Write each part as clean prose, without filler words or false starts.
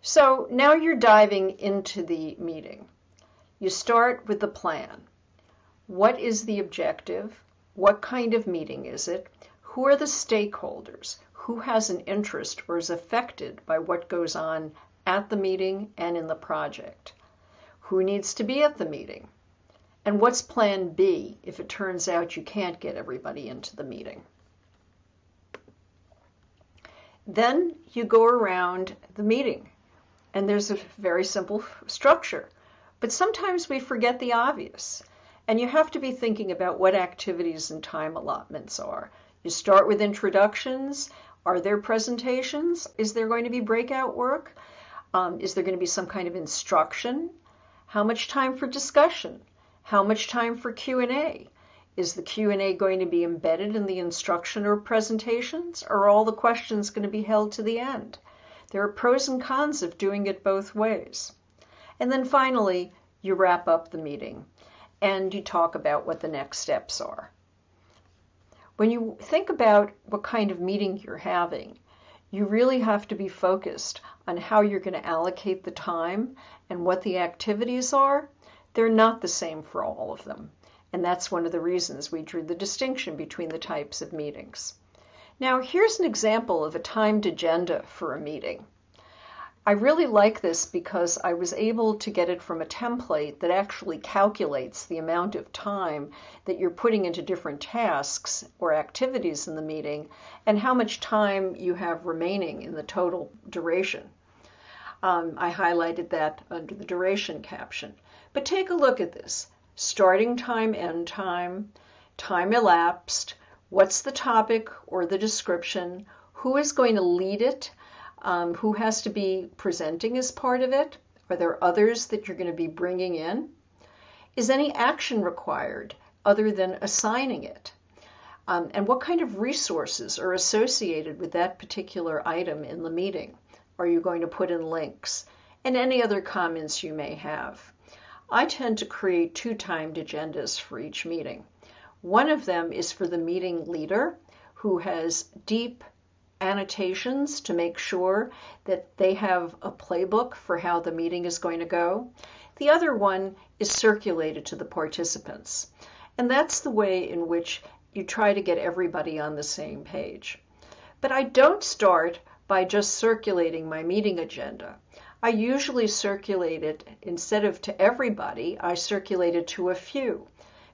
So now you're diving into the meeting. You start with the plan. What is the objective? What kind of meeting is it? Who are the stakeholders? Who has an interest or is affected by what goes on at the meeting and in the project? Who needs to be at the meeting? And what's plan B if it turns out you can't get everybody into the meeting? Then you go around the meeting, and there's a very simple structure. But sometimes we forget the obvious, and you have to be thinking about what activities and time allotments are. You start with introductions. Are there presentations? Is there going to be breakout work? Is there going to be some kind of instruction? How much time for discussion? How much time for Q&A? Is the Q&A going to be embedded in the instruction or presentations, or are all the questions going to be held to the end? There are pros and cons of doing it both ways. And then finally, you wrap up the meeting and you talk about what the next steps are. When you think about what kind of meeting you're having, you really have to be focused on how you're going to allocate the time and what the activities are. They're not the same for all of them. And that's one of the reasons we drew the distinction between the types of meetings. Now, here's an example of a timed agenda for a meeting. I really like this because I was able to get it from a template that actually calculates the amount of time that you're putting into different tasks or activities in the meeting and how much time you have remaining in the total duration. I highlighted that under the duration caption. But take a look at this. Starting time, end time, time elapsed, what's the topic or the description, who is going to lead it, who has to be presenting as part of it, are there others that you're going to be bringing in, is any action required other than assigning it, and what kind of resources are associated with that particular item in the meeting. Are you going to put in links, and any other comments you may have. I tend to create 2 timed agendas for each meeting. One of them is for the meeting leader, who has deep annotations to make sure that they have a playbook for how the meeting is going to go. The other one is circulated to the participants. And that's the way in which you try to get everybody on the same page. But I don't start by just circulating my meeting agenda. I usually circulate it, instead of to everybody, I circulate it to a few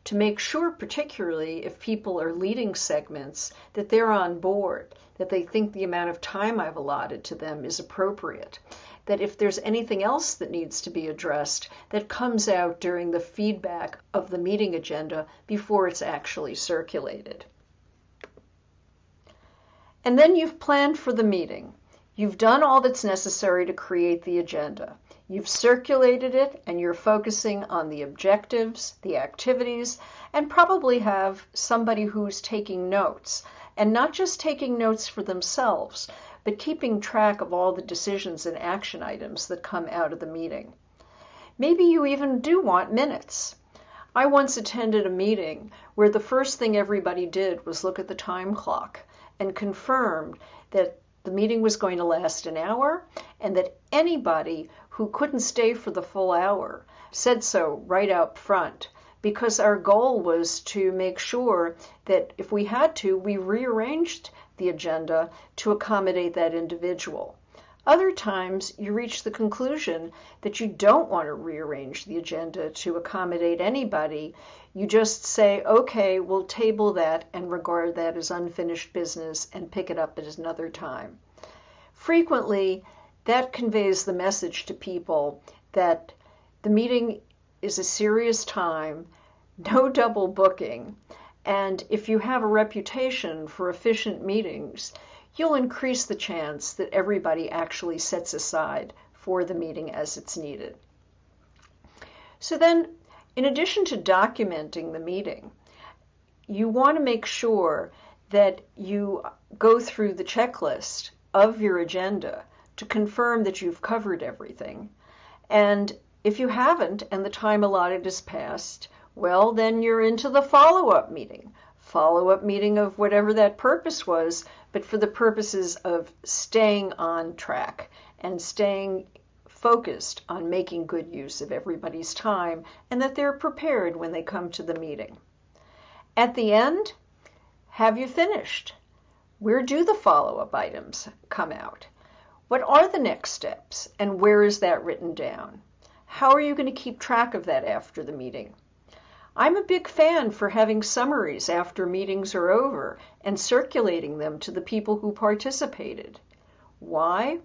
to make sure, particularly if people are leading segments, that they're on board, that they think the amount of time I've allotted to them is appropriate, that if there's anything else that needs to be addressed, that comes out during the feedback of the meeting agenda before it's actually circulated. And then you've planned for the meeting. You've done all that's necessary to create the agenda. You've circulated it and you're focusing on the objectives, the activities, and probably have somebody who's taking notes. And not just taking notes for themselves, but keeping track of all the decisions and action items that come out of the meeting. Maybe you even do want minutes. I once attended a meeting where the first thing everybody did was look at the time clock and confirmed that the meeting was going to last an hour, and that anybody who couldn't stay for the full hour said so right up front, because our goal was to make sure that if we had to, we rearranged the agenda to accommodate that individual. Other times, you reach the conclusion that you don't want to rearrange the agenda to accommodate anybody. You just say, okay, we'll table that and regard that as unfinished business and pick it up at another time. Frequently, that conveys the message to people that the meeting is a serious time, no double booking, and if you have a reputation for efficient meetings, you'll increase the chance that everybody actually sets aside for the meeting as it's needed. So then, in addition to documenting the meeting, you want to make sure that you go through the checklist of your agenda to confirm that you've covered everything. And if you haven't and the time allotted is passed, well, then you're into the follow-up meeting of whatever that purpose was, but for the purposes of staying on track and staying focused on making good use of everybody's time and that they're prepared when they come to the meeting. At the end, have you finished? Where do the follow-up items come out? What are the next steps, and where is that written down? How are you going to keep track of that after the meeting? I'm a big fan for having summaries after meetings are over and circulating them to the people who participated. Why?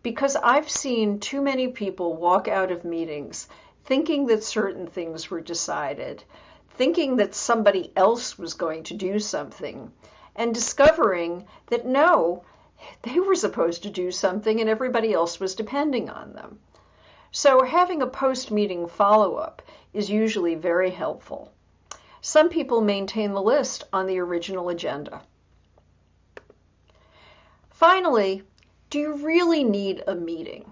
Because I've seen too many people walk out of meetings thinking that certain things were decided, thinking that somebody else was going to do something, and discovering that no, they were supposed to do something and everybody else was depending on them. So having a post-meeting follow-up is usually very helpful. Some people maintain the list on the original agenda. Finally, do you really need a meeting?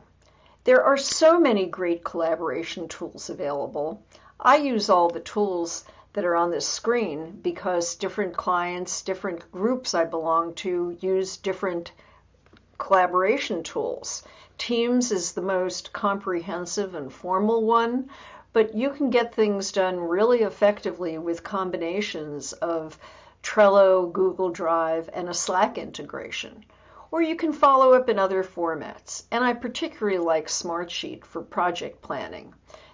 There are so many great collaboration tools available. I use all the tools that are on this screen because different clients, different groups I belong to use different collaboration tools. Teams is the most comprehensive and formal one, but you can get things done really effectively with combinations of Trello, Google Drive, and a Slack integration. Or you can follow up in other formats, and I particularly like Smartsheet for project planning.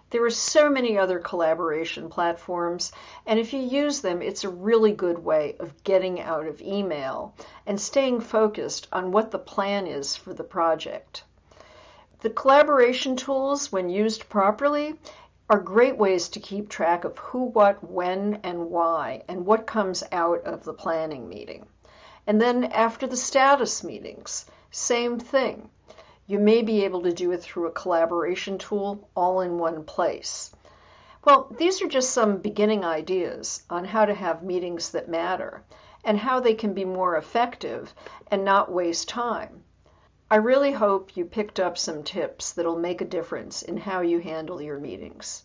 There are so many other collaboration platforms, and if you use them, it's a really good way of getting out of email and staying focused on what the plan is for the project. The collaboration tools, when used properly, are great ways to keep track of who, what, when, and why, and what comes out of the planning meeting. And then after the status meetings, same thing. You may be able to do it through a collaboration tool all in one place. Well, these are just some beginning ideas on how to have meetings that matter and how they can be more effective and not waste time. I really hope you picked up some tips that'll make a difference in how you handle your meetings.